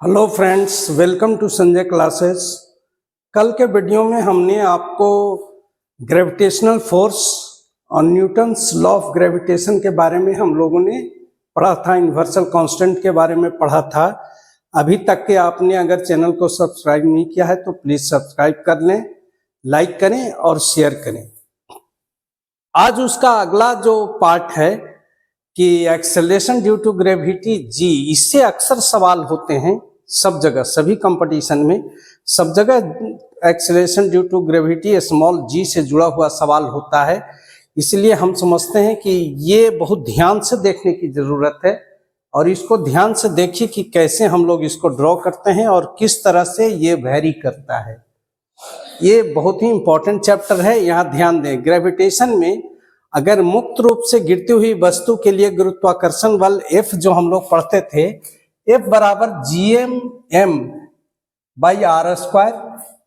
Hello friends, welcome to Sanjay classes. कल के video में हमने आपको ग्रेविटेशनल फोर्स और न्यूटन्स लॉ ऑफ ग्रेविटेशन के बारे में हम लोगों ने पढ़ा था, यूनिवर्सल कांस्टेंट के बारे में पढ़ा था। अभी तक के आपने अगर चैनल को सब्सक्राइब नहीं किया है तो प्लीज़ सब्सक्राइब कर लें, लाइक करें और शेयर करें। आज उसका अगला जो पार्ट है कि acceleration due to gravity G, इससे अक्सर सवाल होते हैं सब जगह, सभी कंपटीशन में सब जगह acceleration due to gravity small g से जुड़ा हुआ सवाल होता है। इसलिए हम समझते हैं कि ये बहुत ध्यान से देखने की ज़रूरत है और इसको ध्यान से देखिए कि कैसे हम लोग इसको ड्रॉ करते हैं और किस तरह से ये वेरी करता है। ये बहुत ही इंपॉर्टेंट चैप्टर है, यहाँ ध्यान दें। ग्रेविटेशन में अगर मुक्त रूप से गिरती हुई वस्तु के लिए गुरुत्वाकर्षण बल F जो हम लोग पढ़ते थे, F बराबर GM by are square.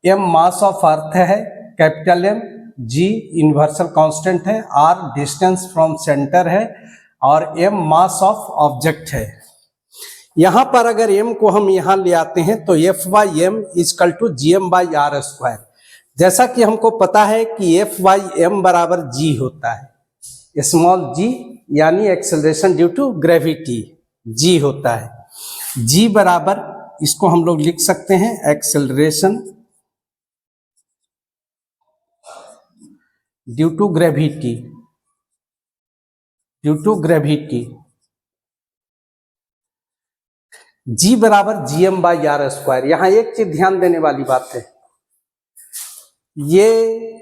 M mass of earth है capital M, G universal constant है, R डिस्टेंस फ्रॉम सेंटर है और M मास ऑफ ऑब्जेक्ट है। यहाँ पर अगर M को हम यहाँ ले आते हैं तो F by M equal to GM by are square. जैसा कि हमको पता है कि F बाई M बराबर G होता है, स्मॉल g यानी acceleration due to gravity g होता है। g बराबर, इसको हम लोग लिख सकते हैं acceleration due to gravity, g बराबर gm बाई आर स्क्वायर। यहां एक चीज ध्यान देने वाली बात है, ये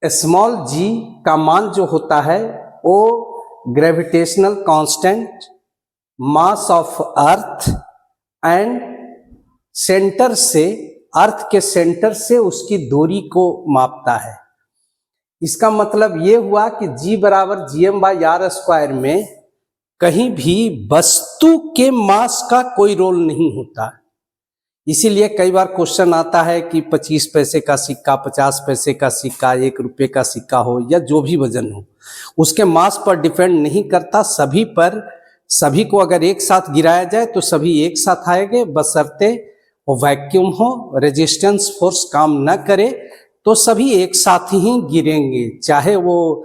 स्मॉल g का मान जो होता है वो gravitational constant, mass of earth and centre से, अर्थ के सेंटर से उसकी दूरी को मापता है। इसका मतलब ये हुआ कि g बराबर GM बाई आर स्क्वायर में कहीं भी वस्तु के मास का कोई रोल नहीं होता। इसीलिए कई बार क्वेश्चन आता है कि 25 पैसे का सिक्का, 50 पैसे का सिक्का, 1 रुपये का सिक्का हो या जो भी वजन हो, उसके मास पर डिपेंड नहीं करता, सभी पर, सभी को अगर एक साथ गिराया जाए तो सभी एक साथ आएंगे, बशर्ते वो वैक्यूम हो, रेजिस्टेंस फोर्स काम न करे तो सभी एक साथ ही गिरेंगे, चाहे वो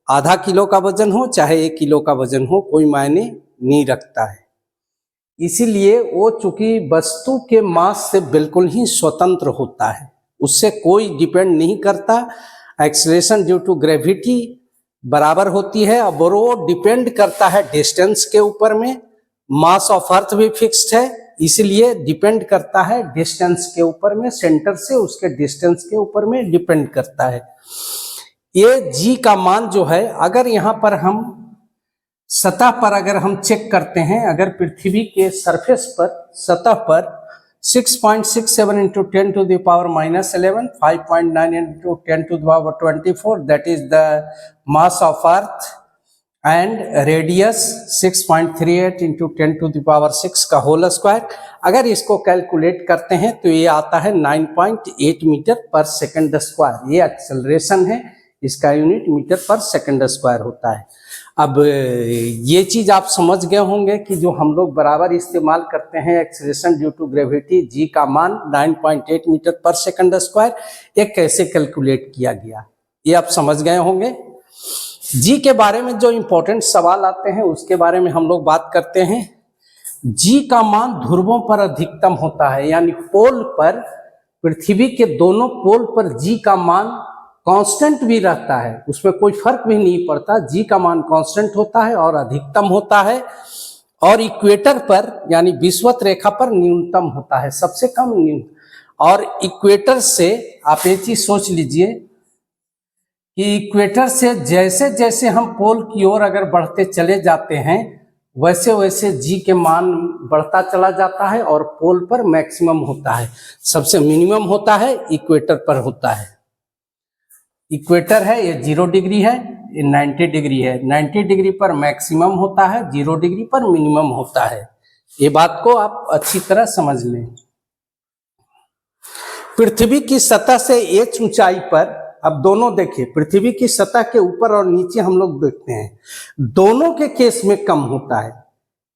आधा किलो का वजन हो चाहे 1 किलो का वजन हो, कोई मायने नहीं रखता है। इसीलिए वो चूंकि वस्तु के मास से बिल्कुल ही स्वतंत्र होता है, उससे कोई डिपेंड नहीं करता। एक्सेलरेशन ड्यू टू ग्रेविटी बराबर होती है, अब वो डिपेंड करता है डिस्टेंस के ऊपर में, मास ऑफ अर्थ भी फिक्स्ड है इसलिए डिपेंड करता है डिस्टेंस के ऊपर में, सेंटर से उसके डिस्टेंस के ऊपर में डिपेंड करता है। ये जी का मान जो है, अगर यहाँ पर हम सतह पर अगर हम चेक करते हैं, अगर पृथ्वी के सरफेस पर, सतह पर 6.67 into 10 to the power -11, 5.9 into 10 to the power 24, that is the mass of earth and radius 6.38 into 10 to the power 6 का होल स्क्वायर। अगर इसको कैलकुलेट करते हैं तो ये आता है 9.8 मीटर पर सेकंड स्क्वायर। ये एक्सेलरेशन है, इसका यूनिट मीटर पर सेकंड स्क्वायर होता है। अब ये चीज आप समझ गए होंगे कि जो हम लोग बराबर इस्तेमाल करते हैं एक्सेलरेशन ड्यू टू ग्रेविटी, जी का मान 9.8 मीटर पर सेकंड स्क्वायर, ये कैसे कैलकुलेट किया गया ये आप समझ गए होंगे। जी के बारे में जो इंपॉर्टेंट सवाल आते हैं उसके बारे में हम लोग बात करते हैं। जी का मान ध्रुवों पर अधिकतम होता है, यानी पोल पर, पृथ्वी के दोनों पोल पर जी का मान कांस्टेंट भी रहता है, उसमें कोई फर्क भी नहीं पड़ता, जी का मान कांस्टेंट होता है और अधिकतम होता है। और इक्वेटर पर यानी विषुवत रेखा पर न्यूनतम होता है, सबसे कम न्यूनतम। और इक्वेटर से आप ये चीज सोच लीजिए कि इक्वेटर से जैसे जैसे हम पोल की ओर अगर बढ़ते चले जाते हैं वैसे वैसे जी के मान बढ़ता चला जाता है और पोल पर मैक्सिमम होता है, सबसे मिनिमम होता है इक्वेटर पर होता है। इक्वेटर है ये 0 डिग्री है, ये 90 डिग्री है, 90 डिग्री पर मैक्सिमम होता है, 0 डिग्री पर मिनिमम होता है। ये बात को आप अच्छी तरह समझ लें। पृथ्वी की सतह से एक ऊंचाई पर, अब दोनों देखिए, पृथ्वी की सतह के ऊपर और नीचे हम लोग देखते हैं, दोनों के केस में कम होता है।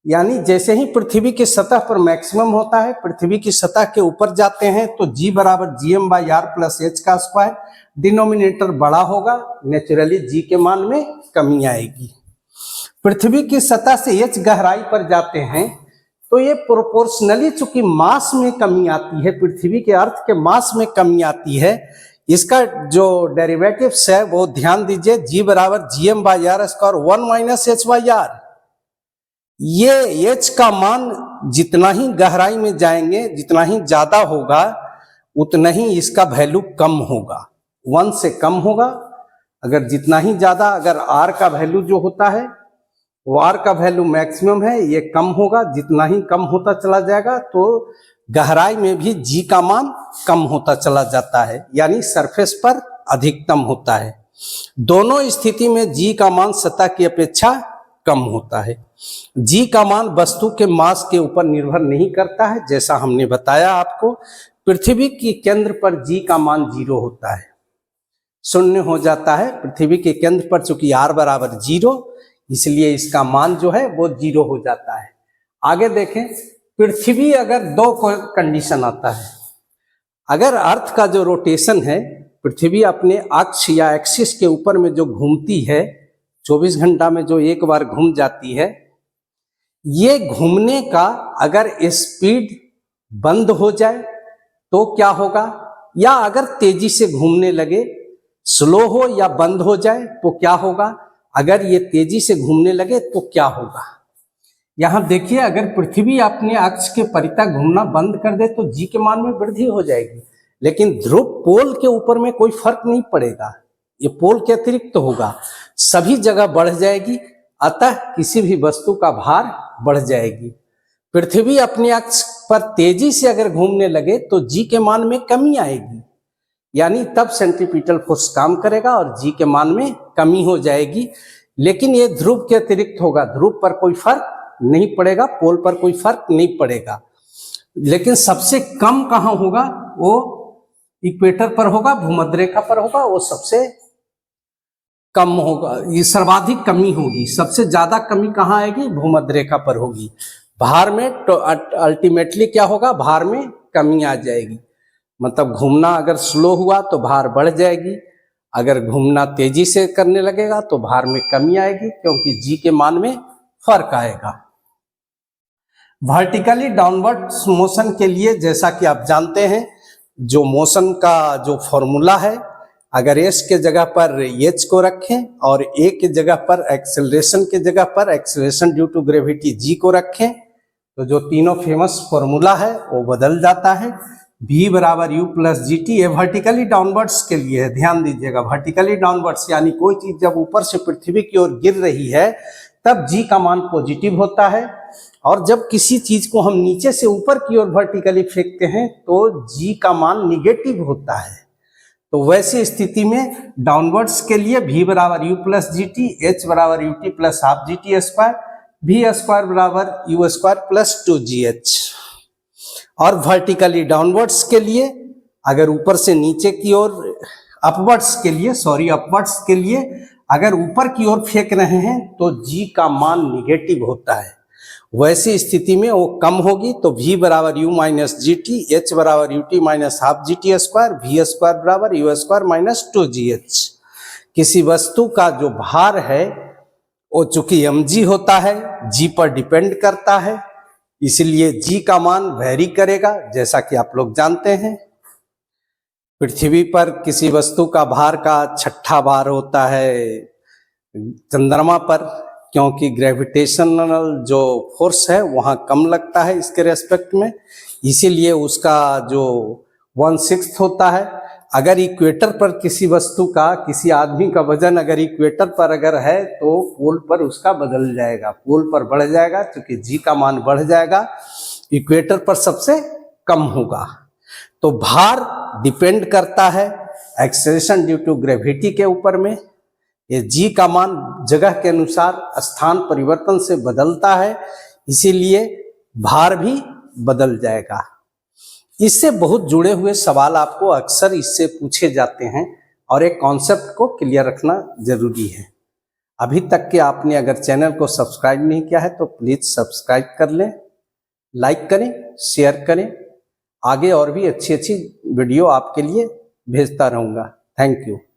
यानी जैसे ही पृथ्वी की सतह पर मैक्सिमम होता है, पृथ्वी की सतह के ऊपर जाते हैं तो g बराबर gm/r प्लस h का स्क्वायर, डिनोमिनेटर बड़ा होगा, नेचुरली g के मान में कमी आएगी। पृथ्वी की सतह से h गहराई पर जाते हैं तो ये प्रोपोर्शनली चूंकि मास में कमी आती है, पृथ्वी के अर्थ के मास में कमी आती है, इसका जो डेरिवेटिव्स है वो ध्यान दीजिए, g बराबर gm/r स्क्वायर 1 माइनस h/r। ये h का मान जितना ही गहराई में जाएंगे, जितना ही ज्यादा होगा, उतना ही इसका वैल्यू कम होगा, 1 से कम होगा। अगर जितना ही ज्यादा, अगर r का वैल्यू जो होता है वो r का वैल्यू मैक्सिमम है, ये कम होगा, जितना ही कम होता चला जाएगा तो गहराई में भी g का मान कम होता चला जाता है, यानी सरफेस पर अधिकतम होता है। दोनों स्थिति में g का मान सतह की अपेक्षा कम होता है। g का मान वस्तु के मास के ऊपर निर्भर नहीं करता है, जैसा हमने बताया आपको। पृथ्वी के केंद्र पर g का मान 0 होता है, शून्य हो जाता है। पृथ्वी के केंद्र पर चूंकि r बराबर 0, इसलिए इसका मान जो है वो 0 हो जाता है। आगे देखें, पृथ्वी अगर दो कंडीशन आता है, अगर अर्थ का जो रोटेशन है, पृथ्वी अपने अक्ष या एक्सिस के ऊपर में जो घूमती है, 24 घंटा में जो एक बार घूम जाती है, ये घूमने का अगर स्पीड बंद हो जाए तो क्या होगा, या अगर तेजी से घूमने लगे, स्लो हो या बंद हो जाए तो क्या होगा, अगर ये तेजी से घूमने लगे तो क्या होगा। यहां देखिए, अगर पृथ्वी अपने अक्ष के परितः घूमना बंद कर दे तो g के मान में वृद्धि हो जाएगी, लेकिन ध्रुव पोल के ऊपर में कोई फर्क नहीं पड़ेगा, ये पोल के अतिरिक्त होगा, सभी जगह बढ़ जाएगी, अतः किसी भी वस्तु का भार बढ़ जाएगी। पृथ्वी अपने अक्ष पर तेजी से अगर घूमने लगे तो g के मान में कमी आएगी, यानी तब सेंट्रीपिटल फोर्स काम करेगा और g के मान में कमी हो जाएगी। लेकिन ये ध्रुव के अतिरिक्त होगा, ध्रुव पर कोई फर्क नहीं पड़ेगा, पोल पर कोई फर्क नहीं पड़ेगा। लेकिन सबसे कम कहाँ होगा, वो इक्वेटर पर होगा, भूमध्य रेखा पर होगा, वो सबसे कम होगा, ये सर्वाधिक कमी होगी। सबसे ज्यादा कमी कहाँ आएगी, भूमध्य रेखा पर होगी। भार में तो अल्टीमेटली क्या होगा, भार में कमी आ जाएगी। मतलब घूमना अगर स्लो हुआ तो भार बढ़ जाएगी, अगर घूमना तेजी से करने लगेगा तो भार में कमी आएगी, क्योंकि g के मान में फर्क आएगा। वर्टिकली डाउनवर्ड मोशन के लिए जैसा कि आप जानते हैं, जो मोशन का जो फॉर्मूला है, अगर s के जगह पर h को रखें और a के जगह पर एक्सेलरेशन के जगह पर acceleration due to gravity g को रखें, तो जो तीनों फेमस फॉर्मूला है वो बदल जाता है। v बराबर u प्लस जी टी, ये वर्टिकली डाउनवर्ड्स के लिए है, ध्यान दीजिएगा। वर्टिकली डाउनवर्ड्स यानी कोई चीज जब ऊपर से पृथ्वी की ओर गिर रही है तब g का मान पॉजिटिव होता है, और जब किसी चीज को हम नीचे से ऊपर की ओर वर्टिकली फेंकते हैं तो g का मान निगेटिव होता है। तो वैसी स्थिति में डाउनवर्ड्स के लिए v बराबर u plus G T, h बराबर U T plus half G T square, v square बराबर u स्क्वायर प्लस 2gh। और वर्टिकली डाउनवर्ड्स के लिए, अगर ऊपर से नीचे की ओर, अपवर्ड्स के लिए अगर ऊपर की ओर फेंक रहे हैं तो g का मान निगेटिव होता है। वैसी स्थिति में वो कम होगी, तो v बराबर u minus G T, h बराबर U T minus half G T square, v square बराबर u स्क्वायर माइनस 2gh। किसी वस्तु का जो भार है वो चूंकि mg होता है, g पर डिपेंड करता है, इसलिए g का मान वेरी करेगा, जैसा कि आप लोग जानते हैं। पृथ्वी पर किसी वस्तु का भार का 6ठा भार होता है चंद्रमा पर, क्योंकि ग्रेविटेशनल जो फोर्स है वहाँ कम लगता है इसके रेस्पेक्ट में, इसीलिए उसका जो 1/6 होता है। अगर इक्वेटर पर किसी वस्तु का, किसी आदमी का वजन अगर इक्वेटर पर अगर है तो पोल पर उसका बदल जाएगा, पोल पर बढ़ जाएगा, क्योंकि g का मान बढ़ जाएगा, इक्वेटर पर सबसे कम होगा। तो भार डिपेंड करता है एक्सेलरेशन ड्यू टू ग्रेविटी के ऊपर में। ये g का मान जगह के अनुसार स्थान परिवर्तन से बदलता है, इसीलिए भार भी बदल जाएगा। इससे बहुत जुड़े हुए सवाल आपको अक्सर इससे पूछे जाते हैं और एक कॉन्सेप्ट को क्लियर रखना जरूरी है। अभी तक के आपने अगर चैनल को सब्सक्राइब नहीं किया है तो प्लीज़ सब्सक्राइब कर लें, लाइक करें, शेयर करें। आगे और भी अच्छी अच्छी वीडियो आपके लिए भेजता रहूँगा। Thank you.